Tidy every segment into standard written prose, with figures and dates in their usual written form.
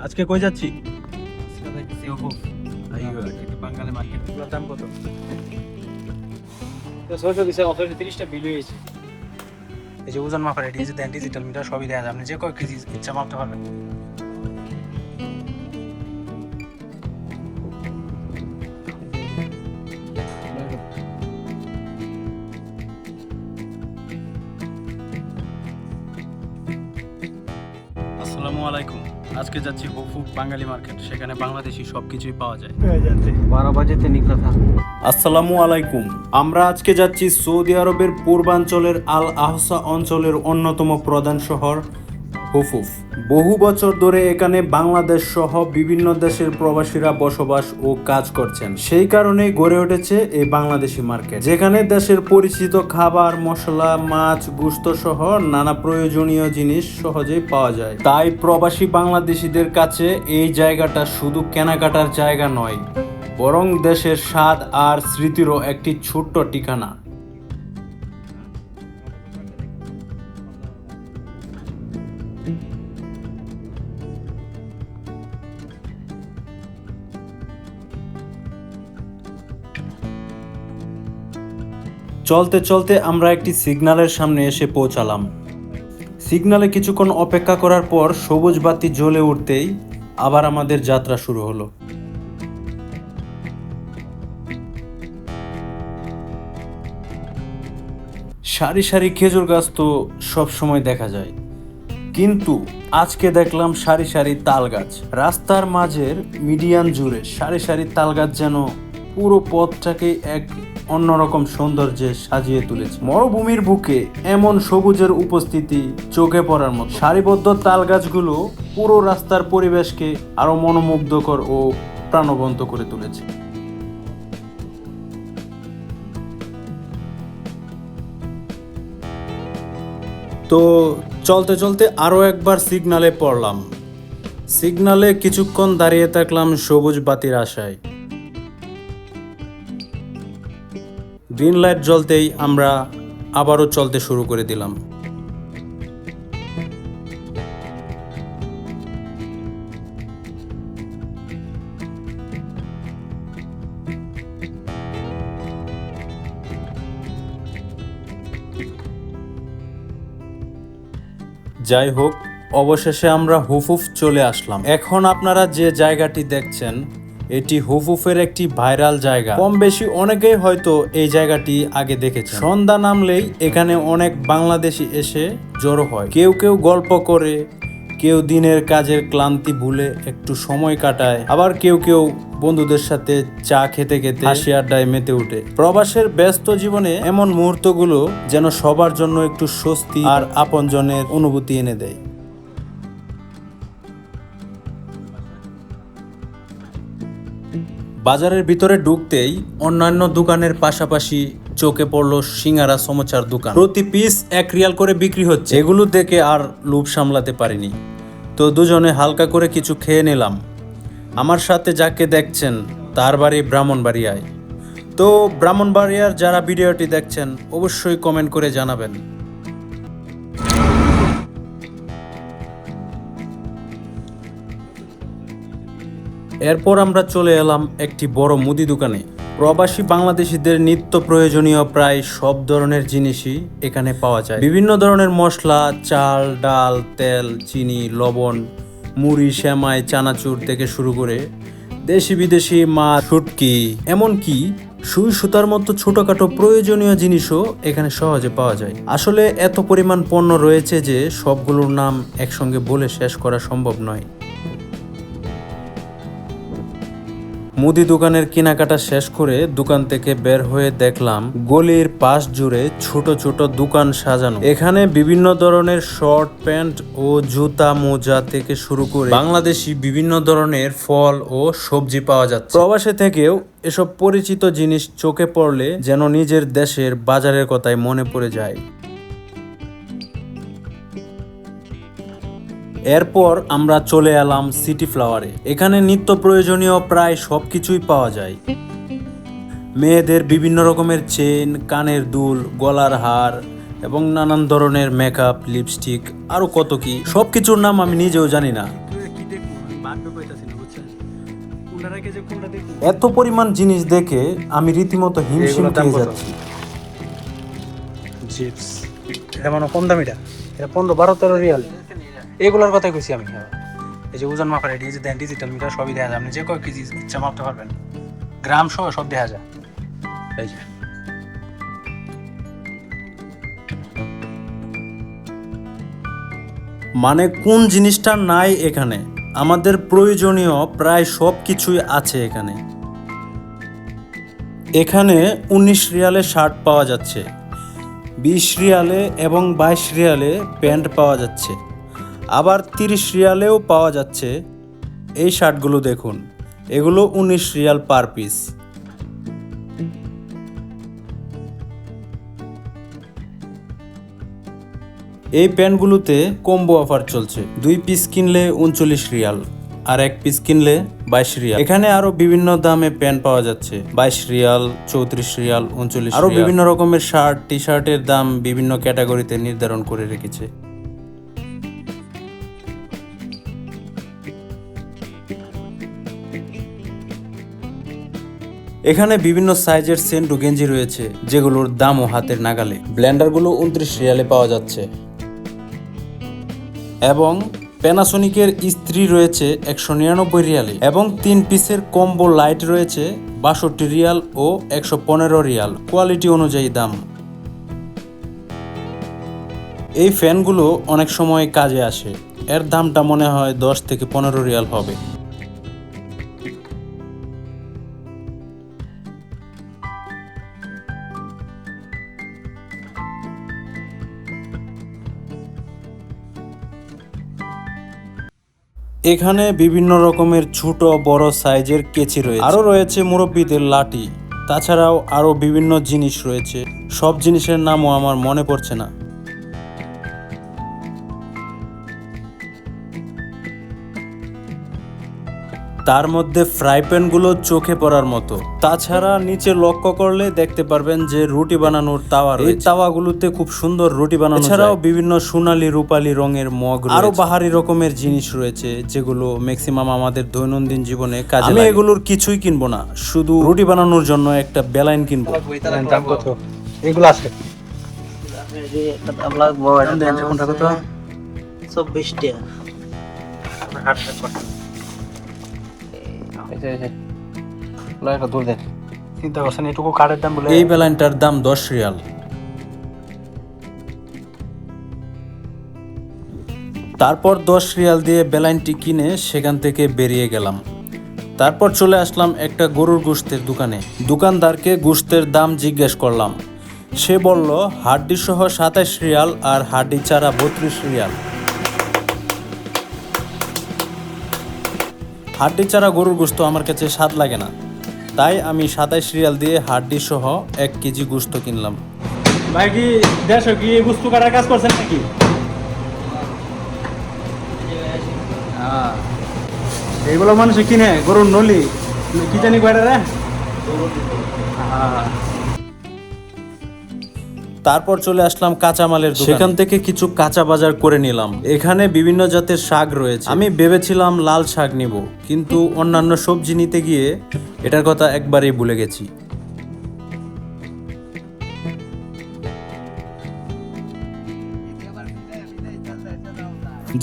আজকে কই যাচ্ছি? বাঙালি মার্কেট এগুলোর দাম কত? 30টা বিল হয়েছে। এই যে ওজন মাপার এটি যে দেন ডিজিটাল মিটার সবই দেওয়া যায়, আপনি যে কয় কেজি ইচ্ছা মাপতে পারবেন। আসসালামু আলাইকুম। আজকে যাচ্ছি হুফুক বাঙালি মার্কেট, সেখানে বাংলাদেশি সবকিছুই পাওয়া যায়। 12 বাজেতে নিকলা था। আসসালামু আলাইকুম। আমরা আজকে যাচ্ছি সৌদি আরবের পূর্বাঞ্চলের আল আহসা অঞ্চলের অন্যতম প্রধান শহর হুফুফ। বহু বছর ধরে এখানে বাংলাদেশ সহ বিভিন্ন দেশের প্রবাসীরা বসবাস ও কাজ করছেন। সেই কারণেই গড়ে উঠেছে এই বাংলাদেশি মার্কেট, যেখানে দেশের পরিচিত খাবার, মশলা, মাছ, গোশত সহ নানা প্রয়োজনীয় জিনিস সহজেই পাওয়া যায়। তাই প্রবাসী বাংলাদেশিদের কাছে এই জায়গাটা শুধু কেনাকাটার জায়গা নয়, বরং দেশের স্বাদ আর স্মৃতিরও একটি ছোট্ট ঠিকানা। চলতে চলতে আমরা একটি সিগন্যালের সামনে এসে পৌঁছালাম। সিগন্যালে কিছুক্ষণ অপেক্ষা করার পর সবুজ বাতি জ্বলে উঠতেই আবার আমাদের যাত্রা শুরু হলো। সারি সারি খেজুর গাছ তো সব সময় দেখা যায়, কিন্তু আজকে দেখলাম সারি সারি তাল গাছ। রাস্তার মাঝের মিডিয়ান জুড়ে সারি সারি তাল গাছ যেন পুরো পথটাকে এক অন্যরকম সৌন্দর্যে সাজিয়ে তুলেছে। মরুভূমির বুকে এমন সবুজের উপস্থিতি চোখে পড়ার মতো। সারিবদ্ধ তাল গাছগুলো পুরো রাস্তার পরিবেশকে আরো মনোমুগ্ধকর ও প্রাণবন্ত করে তুলেছে। তো চলতে চলতে আরও একবার সিগনালে পড়লাম। সিগনালে কিছুক্ষণ দাঁড়িয়ে থাকলাম সবুজ বাতির আশায়। গ্রিন লাইট জ্বলতেই আমরা আবারও চলতে শুরু করে দিলাম। যাই হোক, অবশেষে আমরা হুফুফ চলে আসলাম। এখন আপনারা যে জায়গাটি দেখছেন, এটি হুফুফের একটি ভাইরাল জায়গা। কম বেশি অনেকেই হয়তো এই জায়গাটি আগে দেখেছে। সন্ধ্যা নামলেই এখানে অনেক বাংলাদেশি এসে জড়ো হয়। কেউ কেউ গল্প করে, কেউ দিনের কাজের ক্লান্তি ভুলে একটু সময় কাটায়, আবার কেউ কেউ বন্ধুদের সাথে চা খেতে খেতে হাসি আড্ডায় মেতে উঠে। প্রবাসের ব্যস্ত জীবনে এমন মুহূর্তগুলো যেন সবার জন্য একটু স্বস্তি আর আপনজনের অনুভূতি এনে দেয়। বাজারের ভিতরে ঢুকতেই অন্যান্য দোকানের পাশাপাশি চোখে পড়লো সিঙ্গারা সমোসার দোকান। প্রতি পিস 1 রিয়াল করে বিক্রি হচ্ছে। এগুলো দেখে আর লোভ সামলাতে পারিনি, তো দুজনে হালকা করে কিছু খেয়ে নিলাম। আমার সাথে যাকে দেখছেন তার বাড়ি ব্রাহ্মণবাড়িয়ায়। তো ব্রাহ্মণবাড়িয়ার যারা ভিডিওটি দেখছেন অবশ্যই কমেন্ট করে জানাবেন। এরপর আমরা চলে এলাম একটি বড় মুদি দোকানে। প্রবাসী বাংলাদেশিদের নিত্য প্রয়োজনীয় প্রায় সব ধরনের জিনিসই এখানে পাওয়া যায়। বিভিন্ন ধরনের মশলা, চাল, ডাল, তেল, চিনি, লবণ, মুড়ি, সেমাই, চানাচুর থেকে শুরু করে দেশি বিদেশি মাছ, শুটকি, এমনকি সুই সুতার মতো ছোটখাটো প্রয়োজনীয় জিনিসও এখানে সহজে পাওয়া যায়। আসলে এত পরিমাণ পণ্য রয়েছে যে সবগুলোর নাম একসঙ্গে বলে শেষ করা সম্ভব নয়। মুদি দোকানের কেনাকাটা শেষ করে দোকান থেকে বের হয়ে দেখলাম গলির পাশ জুড়ে ছোট ছোট দোকান সাজানো। এখানে বিভিন্ন ধরনের শর্ট প্যান্ট ও জুতা, মোজা থেকে শুরু করে বাংলাদেশি বিভিন্ন ধরনের ফল ও সবজি পাওয়া যাচ্ছে। প্রবাসে থেকেও এসব পরিচিত জিনিস চোখে পড়লে যেন নিজের দেশের বাজারের কথাই মনে পড়ে যায়। এরপর আমরা চলে এলাম সিটি ফ্লাওয়ারে। এখানে নিত্য প্রয়োজনীয় প্রায় সবকিছুই পাওয়া যায়। মেয়েদের বিভিন্ন রকমের চেন, কানের দুল, গলার হার এবং নানান ধরনের মেকআপ, লিপস্টিক, আরো কত কি, সবকিছুর নাম আমি নিজেও জানি না। ভাগ্য কইতাছি না বুঝছেন কোনটা রেখে যে কোনটা দেখি এত পরিমাণ জিনিস দেখে আমি রীতিমতো হিমশিম এগুলোর দাম খেয়ে কত? যাচ্ছি। চিপস এটা মানে কম দামিটা এটা 15-12 রিয়াল এগুলোর কথাই কইছি আমি এই যে ওজন মাপার এই যে দেন ডিজিটাল মিটার সবই দেখা যায় আপনি যে কয় কেজি ইচ্ছা মাপতে পারবেন গ্রাম সহ সব দেখা যায় এই যে মানে কোন জিনিসটা নাই এখানে, আমাদের প্রয়োজনীয় প্রায় সব কিছুই আছে এখানে। এখানে 19 রিয়ালে শার্ট পাওয়া যাচ্ছে, 20 রিয়ালে এবং 22 রিয়ালে প্যান্ট পাওয়া যাচ্ছে, আবার 30 রিয়ালেও পাওয়া যাচ্ছে। এই শার্টগুলো দেখুন, এগুলো 19 রিয়াল পার পিস। এই প্যান্টগুলোতে কম্বো অফার চলছে, 2 পিস কিনলে 39 রিয়াল আর 1 পিস কিনলে 22 রিয়াল। এখানে আরো বিভিন্ন দামে প্যান্ট পাওয়া যাচ্ছে, 22 রিয়াল, 34 রিয়াল, 39 আরো বিভিন্ন রকমের শার্ট টি শার্টের দাম বিভিন্ন ক্যাটাগরিতে নির্ধারণ করে রেখেছে। এখানে বিভিন্ন সাইজের সেন্টু গেঞ্জি রয়েছে যেগুলোর দামও হাতের নাগালে। ব্লেন্ডারগুলো 29 রিয়ালে পাওয়া যাচ্ছে এবং প্যানাসোনিকের ইস্ত্রি রয়েছে 199 রিয়ালে এবং 3 পিসের কম্বো লাইট রয়েছে 62 রিয়াল ও 115 রিয়াল, কোয়ালিটি অনুযায়ী দাম। এই ফ্যানগুলো অনেক সময় কাজে আসে, এর দামটা মনে হয় 10 থেকে 15 রিয়াল হবে। এখানে বিভিন্ন রকমের ছোট বড় সাইজের কেচি রয়েছে, আরো রয়েছে মুরব্বীদের লাঠি, তাছাড়াও আরো বিভিন্ন জিনিস রয়েছে, সব জিনিসের নামও আমার মনে পড়ছে না। তার মধ্যে ফ্রাই প্যানগুলো চোখে পড়ার মতো। তাছাড়া নিচে লক্ষ্য করলে দেখতে পারবেন যে রুটি বানানোর তাওয়া রয়েছে, এই তাওয়াগুলোতে খুব সুন্দর রুটি বানানো যায়। এছাড়াও বিভিন্ন সোনালী রূপালী রঙের মগ রয়েছে, আরো বাহারি রকমের জিনিস রয়েছে যেগুলো ম্যাক্সিমাম আমাদের দৈনন্দিন জীবনে কাজে লাগে। আমি এগুলোর কিছুই কিনবো না, শুধু রুটি বানানোর জন্য একটা বেলাইন কিনবো। দাম কত এগুলো আছে কোনটা কত 24 টাকা। চিন্তা করছেন এটুকু কাঠের দাম বলে এই বেলাইনটার দাম 10 রিয়াল। তারপর 10 রিয়াল দিয়ে বেলাইনটি কিনে সেখান থেকে বেরিয়ে গেলাম। তারপর চলে আসলাম একটা গরুর গোশতের দোকানে। দোকানদারকে গোশতের দাম জিজ্ঞেস করলাম, সে বলল হাড্ডি সহ 27 রিয়াল আর হাড্ডি ছাড়া 32 রিয়াল। হাড্ডি ছাড়া গরুর গোশত আমার কাছে স্বাদ লাগে না, তাই আমি 27 রিয়াল দিয়ে হাড্ডি সহ 1 কেজি গোশত কিনলাম। ভাই কি দেশ কি বস্তু কাটার কাজ করছেন নাকি? এইগুলো মানুষে কিনে গরুর নলি কি জানি কয়টা রে। তারপর চলে আসলাম কাঁচামালের দোকানে। সেখান থেকে কিছু কাঁচা বাজার করে নিলাম। এখানে বিভিন্ন জাতের শাক রয়েছে, আমি ভেবেছিলাম লাল শাক নিব, কিন্তু অন্যান্য সবজি নিতে গিয়ে এটার কথা একবারেই ভুলে গেছি।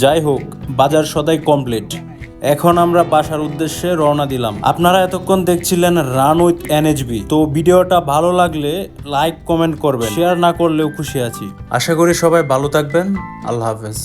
যাই হোক, বাজার সদাই কমপ্লিট। এখন আমরা বাসার উদ্দেশ্যে রওনা দিলাম। আপনারা এতক্ষণ দেখছিলেন রান উইথ এনএইচবি। তো ভিডিওটা ভালো লাগলে লাইক কমেন্ট করবেন, শেয়ার না করলেও খুশি আছি। আশা করি সবাই ভালো থাকবেন। আল্লাহ হাফেজ।